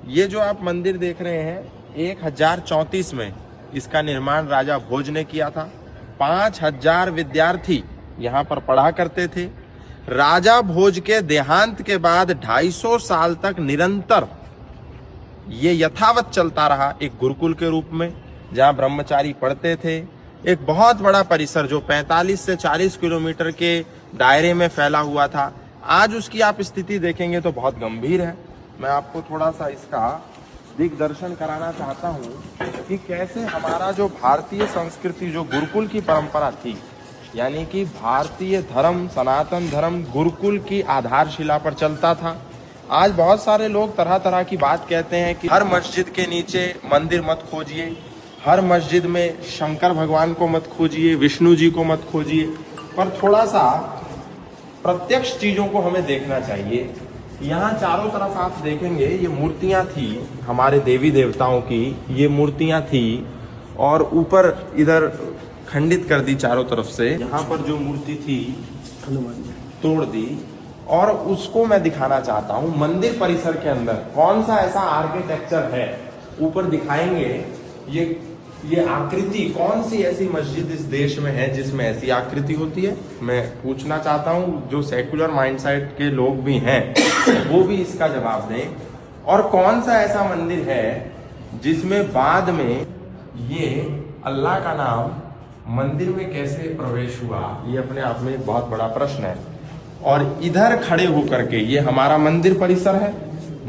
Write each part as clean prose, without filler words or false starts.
ये जो आप मंदिर देख रहे हैं 1034 में इसका निर्माण राजा भोज ने किया था। 5000 विद्यार्थी यहाँ पर पढ़ा करते थे। राजा भोज के देहांत के बाद 250 साल तक निरंतर ये यथावत चलता रहा, एक गुरुकुल के रूप में जहाँ ब्रह्मचारी पढ़ते थे। एक बहुत बड़ा परिसर जो 45 से 40 किलोमीटर के दायरे में फैला हुआ था। आज उसकी आप स्थिति देखेंगे तो बहुत गंभीर है। मैं आपको थोड़ा सा इसका दिग्दर्शन कराना चाहता हूँ कि कैसे हमारा जो भारतीय संस्कृति, जो गुरुकुल की परंपरा थी, यानी कि भारतीय धर्म, सनातन धर्म गुरुकुल की आधारशिला पर चलता था। आज बहुत सारे लोग तरह तरह की बात कहते हैं कि हर मस्जिद के नीचे मंदिर मत खोजिए, हर मस्जिद में शंकर भगवान को मत खोजिए, विष्णु जी को मत खोजिए, पर थोड़ा सा प्रत्यक्ष चीजों को हमें देखना चाहिए। यहाँ चारों तरफ आप देखेंगे ये मूर्तियां थी हमारे देवी देवताओं की, ये मूर्तियां थी और ऊपर इधर खंडित कर दी चारों तरफ से। यहाँ पर जो मूर्ति थी तोड़ दी और उसको मैं दिखाना चाहता हूँ मंदिर परिसर के अंदर कौन सा ऐसा आर्किटेक्चर है। ऊपर दिखाएंगे ये आकृति, कौन सी ऐसी मस्जिद इस देश में है जिसमें ऐसी आकृति होती है। मैं पूछना चाहता हूँ जो सेकुलर माइंडसेट के लोग भी हैं वो भी इसका जवाब दें। और कौन सा ऐसा मंदिर है जिसमें बाद में ये अल्लाह का नाम मंदिर में कैसे प्रवेश हुआ, ये अपने आप में एक बहुत बड़ा प्रश्न है। और इधर खड़े होकर के ये हमारा मंदिर परिसर है,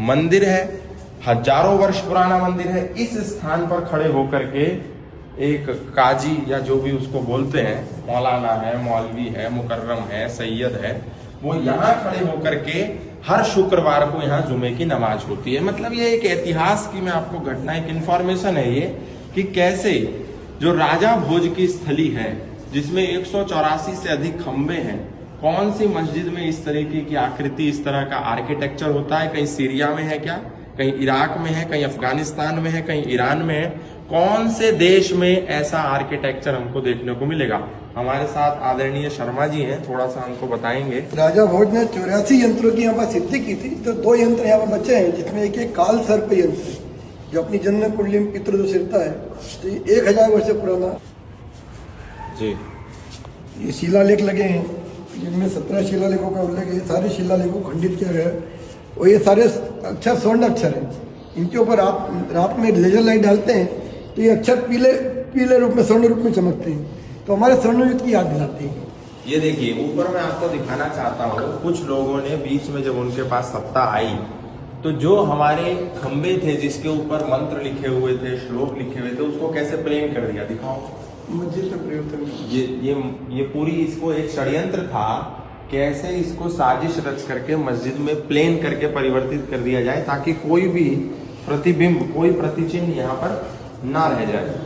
मंदिर है, हजारों वर्ष पुराना मंदिर है। इस स्थान पर खड़े होकर के एक काजी या जो भी उसको बोलते हैं, मौलाना है, मौलवी है, मुकर्रम है, सैयद है, वो यहाँ खड़े होकर के हर शुक्रवार को यहाँ जुमे की नमाज होती है। मतलब ये एक इतिहास की मैं आपको घटना, एक इंफॉर्मेशन है ये कि कैसे जो राजा भोज की स्थली है जिसमें 184 से अधिक खंबे हैं, कौन सी मस्जिद में इस तरीके की आकृति, इस तरह का आर्किटेक्चर होता है। कहीं सीरिया में है क्या, कहीं इराक में है, कहीं अफगानिस्तान में है, कहीं ईरान में है। कौन से देश में ऐसा आर्किटेक्चर हमको देखने को मिलेगा। हमारे साथ आदरणीय शर्मा जी हैं, थोड़ा सा हमको बताएंगे। राजा भोज ने 84 यंत्रों की यहाँ पर सिद्धि की थी, तो 2 यंत्र यहाँ पर बचे हैं, जिसमें एक काल सर्प यंत्र है जो अपनी जन्म कुंडली में पितृ सिरता है। तो ये 1000 वर्ष पुराना जी ये शिलालेख लगे हैं, जिनमें 17 शिलालेखों का उल्लेख है। ये सारे शिलालेखों को खंडित किया गया है और ये सारे अक्षर स्वर्ण अक्षर हैं। इनके ऊपर आप रात में लेजर लाइट डालते हैं तो ये अक्षर पीले रूप में, स्वर्ण रूप में चमकते हैं, तो हमारे स्वर्ण युग की याद दिलाते हैं। ये देखिए ऊपर मैं आपको दिखाना चाहता हूँ, कुछ लोगों ने बीच में जब उनके पास सत्ता आई तो जो हमारे खंबे थे जिसके ऊपर मंत्र लिखे हुए थे, श्लोक लिखे हुए थे, उसको कैसे प्लेन कर दिया। दिखाओ मस्जिद में प्रयोग ये पूरी इसको एक षड्यंत्र था, कैसे इसको साजिश रच करके मस्जिद में प्लेन करके परिवर्तित कर दिया जाए ताकि कोई भी प्रतिबिंब, कोई प्रतिचिन्ह यहाँ पर ना रह जाए।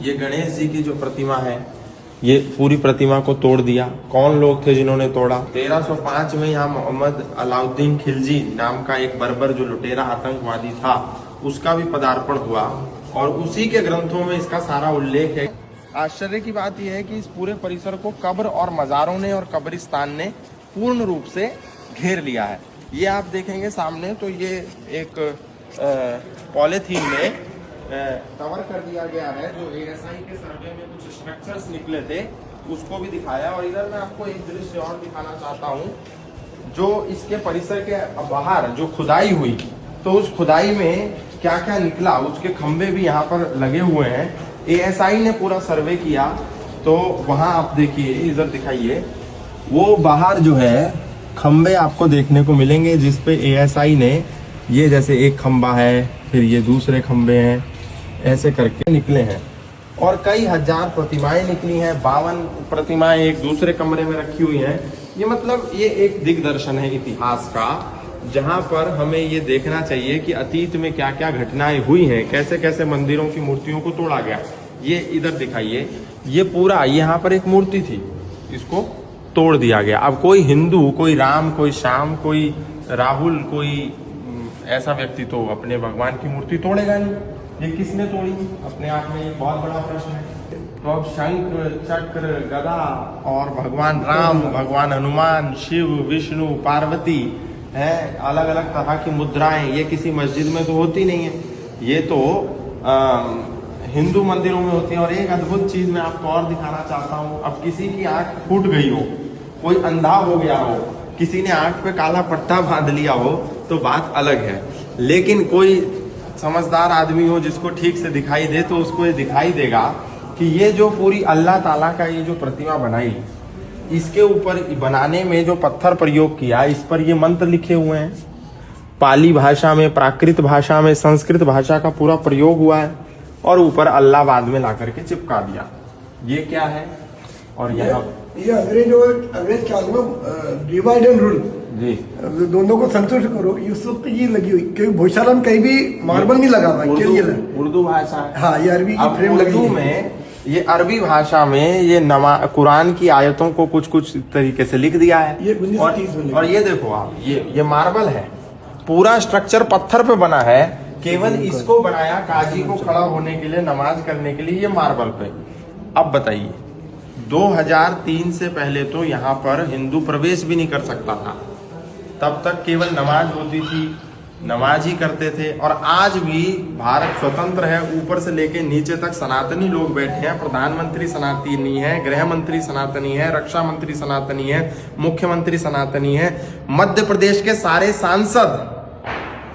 ये गणेश जी की जो प्रतिमा है, ये पूरी प्रतिमा को तोड़ दिया। कौन लोग थे जिन्होंने तोड़ा। 1305 में यहाँ मोहम्मद अलाउद्दीन खिलजी नाम का एक बर्बर जो लुटेरा आतंकवादी था, उसका भी पदार्पण हुआ और उसी के ग्रंथों में इसका सारा उल्लेख है। आश्चर्य की बात यह है कि इस पूरे परिसर को कब्र और मज़ारों ने और कब्रिस्तान ने पूर्ण रूप से घेर लिया है। ये आप देखेंगे सामने, तो ये एक पॉलीथीन में कवर कर दिया गया है। जो ASI के सर्वे में कुछ स्ट्रक्चर्स निकले थे उसको भी दिखाया। और इधर मैं आपको एक दृश्य और दिखाना चाहता हूँ, जो इसके परिसर के बाहर जो खुदाई हुई, तो उस खुदाई में क्या क्या निकला, उसके खंबे भी यहाँ पर लगे हुए हैं। ASI ने पूरा सर्वे किया, तो वहाँ आप देखिए, इधर दिखाइए, वो बाहर जो है खंबे आपको देखने को मिलेंगे जिसपे ASI ने ये, जैसे एक खंबा है, फिर ये दूसरे खंबे हैं, ऐसे करके निकले हैं। और कई हजार प्रतिमाएं निकली हैं, 52 प्रतिमाएं एक दूसरे कमरे में रखी हुई हैं। ये मतलब ये एक दिग्दर्शन है इतिहास का, जहाँ पर हमें ये देखना चाहिए कि अतीत में क्या क्या घटनाएं हुई हैं, कैसे कैसे मंदिरों की मूर्तियों को तोड़ा गया। ये इधर दिखाइए, ये पूरा यहाँ पर एक मूर्ति थी, इसको तोड़ दिया गया। अब कोई हिंदू, कोई राम, कोई श्याम, कोई राहुल, कोई ऐसा व्यक्ति तो अपने भगवान की मूर्ति तोड़ेगा नहीं। ये किसने तोड़ी, अपने आप में एक बहुत बड़ा प्रश्न है। तो अब शंख, चक्र, गदा और भगवान राम, भगवान हनुमान, शिव, विष्णु, पार्वती, है, अलग अलग तरह की मुद्राएं, ये किसी मस्जिद में तो होती नहीं है, ये तो हिंदू मंदिरों में होती है। और एक अद्भुत चीज मैं आपको और दिखाना चाहता हूँ। अब किसी की आंख फूट गई हो, कोई अंधा हो गया हो, किसी ने आंख पे काला पट्टा बांध लिया हो तो बात अलग है, लेकिन कोई समझदार आदमी हो जिसको ठीक से दिखाई दे तो उसको ये दिखाई देगा कि ये जो पूरी अल्लाह ताला का ये जो प्रतिमा बनाई, इसके ऊपर बनाने में जो पत्थर प्रयोग किया, इस पर ये मंत्र लिखे हुए हैं, पाली भाषा में, प्राकृत भाषा में, संस्कृत भाषा का पूरा प्रयोग हुआ है, और ऊपर अल्लाह बाद में ला करके चिपका दिया। ये क्या है? और यहाँ ये अंग्रेज काल में डिवाइड एंड रूल जी, दोनों को संतुष्ट करो, ये सब ये लगी हुई, क्योंकि भोजशाला में कहीं भी मार्बल नहीं लगा हुआ है, उर्दू भाषा है। हाँ, ये अरबी की फ्रेम लगी उर्दू में, ये अरबी भाषा में ये कुरान की आयतों को कुछ कुछ तरीके से लिख दिया है। ये 1930 में और ये देखो आप, ये मार्बल है, पूरा स्ट्रक्चर पत्थर पे बना है, केवल इसको बनाया काजी को खड़ा होने के लिए, नमाज करने के लिए, ये मार्बल पे। अब बताइए, 2003 से पहले तो यहाँ पर हिंदू प्रवेश भी नहीं कर सकता था, तब तक केवल नमाज होती थी, नमाज ही करते थे। और आज भी भारत स्वतंत्र है, ऊपर से लेके नीचे तक सनातनी लोग बैठे हैं, प्रधानमंत्री सनातनी है, गृह मंत्री सनातनी है, रक्षा मंत्री सनातनी है, मुख्यमंत्री सनातनी है, मध्य प्रदेश के सारे सांसद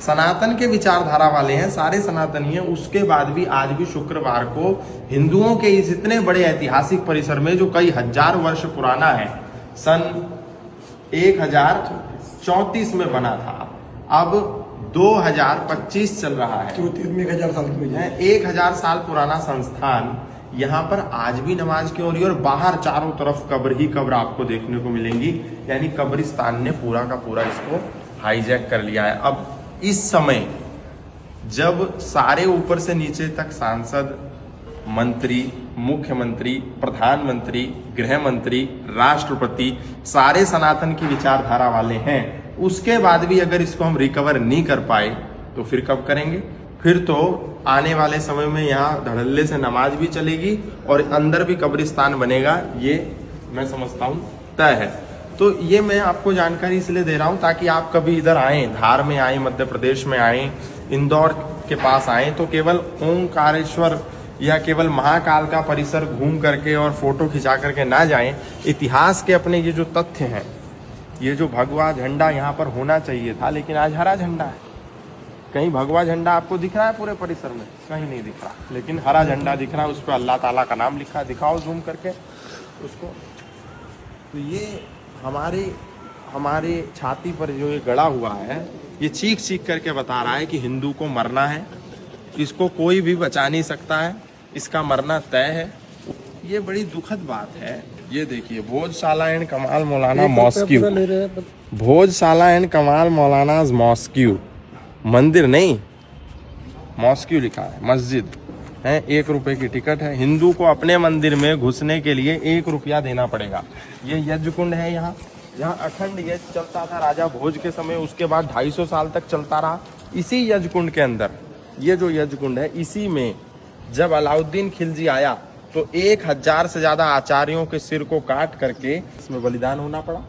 सनातन के विचारधारा वाले हैं, सारे सनातनी हैं। उसके बाद भी आज भी शुक्रवार को हिंदुओं के इस इतने बड़े ऐतिहासिक परिसर में, जो कई हजार वर्ष पुराना है, सन 1034 में बना था, अब 2025 चल रहा है, 1000 साल की 1000 साल पुराना संस्थान, यहाँ पर आज भी नमाज की हो रही है। और बाहर चारों तरफ कब्र ही कब्र आपको देखने को मिलेंगी, यानी कब्रिस्तान ने पूरा का पूरा इसको हाईजैक कर लिया है। अब इस समय जब सारे ऊपर से नीचे तक सांसद, मंत्री, मुख्यमंत्री, प्रधानमंत्री, गृह मंत्री, राष्ट्रपति सारे सनातन की विचारधारा वाले हैं, उसके बाद भी अगर इसको हम रिकवर नहीं कर पाए तो फिर कब करेंगे? फिर तो आने वाले समय में यहाँ धड़ल्ले से नमाज भी चलेगी और अंदर भी कब्रिस्तान बनेगा, ये मैं समझता हूँ तय है। तो ये मैं आपको जानकारी इसलिए दे रहा हूँ ताकि आप कभी इधर आएँ, धार में आएँ, मध्य प्रदेश में आएँ, इंदौर के पास आएँ, तो केवल ओंकारेश्वर या केवल महाकाल का परिसर घूम करके और फोटो खिंचा करके ना जाएं। इतिहास के अपने ये जो तथ्य हैं, ये जो भगवा झंडा यहाँ पर होना चाहिए था, लेकिन आज हरा झंडा है। कहीं भगवा झंडा आपको दिख रहा है पूरे परिसर में? कहीं नहीं दिख रहा, लेकिन हरा झंडा दिख रहा है, उस पर अल्लाह ताला का नाम लिखा है। दिखाओ जूम करके उसको। तो ये हमारे छाती पर जो ये गड़ा हुआ है, ये चीख चीख करके बता रहा है कि हिंदू को मरना है, इसको कोई भी बचा नहीं सकता है, इसका मरना तय है। ये बड़ी दुखद बात है। ये देखिए, भोजशाला एंड कमाल मौलाना मॉस्क्यू, भोजशाला एंड कमाल मौलाना मॉस्क्यू, मंदिर नहीं, मॉस्क्यू लिखा है, मस्जिद है। 1 रुपए की टिकट है। हिंदू को अपने मंदिर में घुसने के लिए 1 रुपया देना पड़ेगा। ये यज्ञ कुंड है, यहाँ अखंड यज्ञ चलता था राजा भोज के समय, उसके बाद 250 साल तक चलता रहा। इसी यज्ञ कुंड के अंदर, ये जो यज्ञ कुंड है, इसी में जब अलाउद्दीन खिलजी आया तो 1000 से ज्यादा आचार्यों के सिर को काट करके इसमें बलिदान होना पड़ा।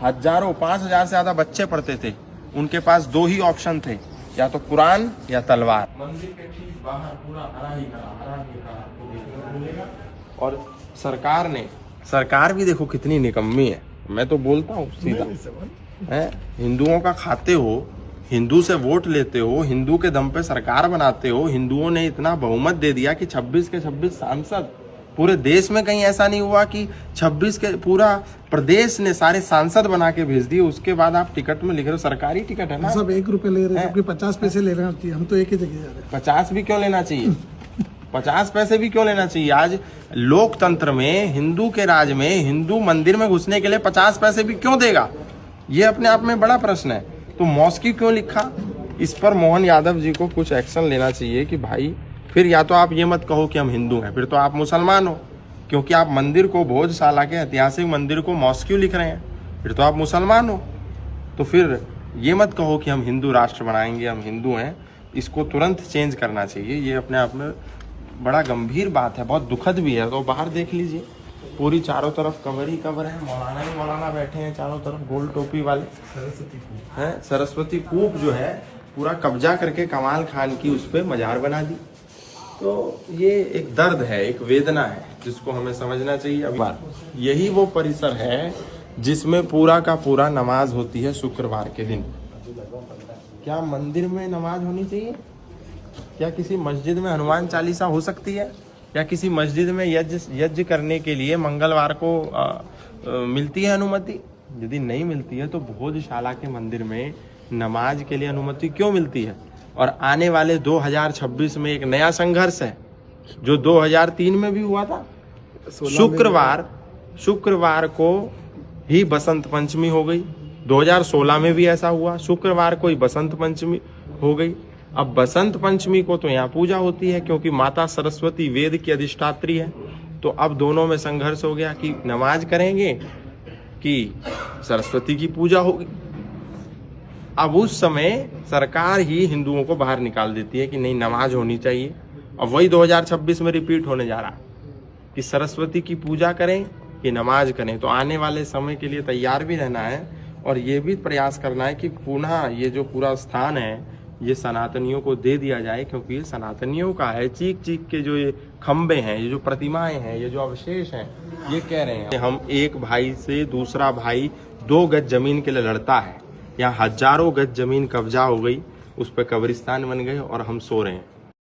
हजारों, 5000 से ज्यादा बच्चे पढ़ते थे, उनके पास 2 ही ऑप्शन थे, या तो कुरान या तलवार। मंदिर के ठीक बाहर पूरा हरा ही आपको देखने को मिलेगा। और सरकार भी देखो कितनी निकम्मी है। मैं तो बोलता हूँ सीधा है, हिंदुओं का खाते हो, हिंदू से वोट लेते हो, हिंदू के दम पे सरकार बनाते हो। हिंदुओं ने इतना बहुमत दे दिया कि 26 के 26 सांसद, पूरे देश में कहीं ऐसा नहीं हुआ कि 26 के पूरा प्रदेश ने सारे सांसद बना के भेज दिए। उसके बाद आप टिकट में लिख रहे हो, सरकारी टिकट है ना, सब 1 रुपए ले रहे हैं, सबके 50 पैसे ले रहे हैं। हम तो एक ही जगह जा रहे हैं। 50 भी क्यों लेना चाहिए? 50 पैसे भी क्यों लेना चाहिए? आज लोकतंत्र में, हिंदू के राज में, हिंदू मंदिर में घुसने के लिए 50 पैसे भी क्यों देगा? ये अपने आप में बड़ा प्रश्न है। तो मॉस्क्यू क्यों लिखा? इस पर मोहन यादव जी को कुछ एक्शन लेना चाहिए कि भाई, फिर या तो आप ये मत कहो कि हम हिंदू हैं, फिर तो आप मुसलमान हो, क्योंकि आप मंदिर को, भोजशाला के ऐतिहासिक मंदिर को मॉस्क्यू लिख रहे हैं, फिर तो आप मुसलमान हो। तो फिर ये मत कहो कि हम हिंदू राष्ट्र बनाएंगे, हम हिंदू हैं। इसको तुरंत चेंज करना चाहिए। ये अपने आप में बड़ा गंभीर बात है, बहुत दुखद भी है। तो बाहर देख लीजिए, पूरी चारों तरफ कवर ही कवर है। मौलाना ही मौलाना बैठे हैं चारों तरफ, गोल टोपी वाले। सरस्वती कूप जो है पूरा कब्जा करके कमाल खान की उस पर मजार बना दी। तो ये एक दर्द है, एक वेदना है जिसको हमें समझना चाहिए। अब यही वो परिसर है जिसमें पूरा का पूरा नमाज होती है शुक्रवार के दिन। क्या मंदिर में नमाज होनी चाहिए? क्या किसी मस्जिद में हनुमान चालीसा हो सकती है? या किसी मस्जिद में यज्ञ करने के लिए मंगलवार को मिलती है अनुमति? यदि नहीं मिलती है तो भोजशाला के मंदिर में नमाज के लिए अनुमति क्यों मिलती है? और आने वाले 2026 में एक नया संघर्ष है जो 2003 में भी हुआ था। शुक्रवार को ही बसंत पंचमी हो गई। 2016 में भी ऐसा हुआ, शुक्रवार को ही बसंत पंचमी हो गई। अब बसंत पंचमी को तो यहाँ पूजा होती है क्योंकि माता सरस्वती वेद की अधिष्ठात्री है। तो अब दोनों में संघर्ष हो गया कि नमाज करेंगे कि सरस्वती की पूजा होगी। अब उस समय सरकार ही हिंदुओं को बाहर निकाल देती है कि नहीं, नमाज होनी चाहिए। अब वही 2026 में रिपीट होने जा रहा है कि सरस्वती की पूजा करें कि नमाज करें। तो आने वाले समय के लिए तैयार भी रहना है और ये भी प्रयास करना है कि पुनः ये जो पूरा स्थान है ये सनातनियों को दे दिया जाए, क्योंकि ये सनातनियों का है। चीख चीख के जो ये खंबे हैं, ये जो प्रतिमाएं हैं, ये जो अवशेष हैं, ये कह रहे हैं हम एक भाई से दूसरा भाई 2 गज जमीन के लिए लड़ता है। यहाँ हजारों गज जमीन कब्जा हो गई, उस पर कब्रिस्तान बन गए और हम सो रहे हैं।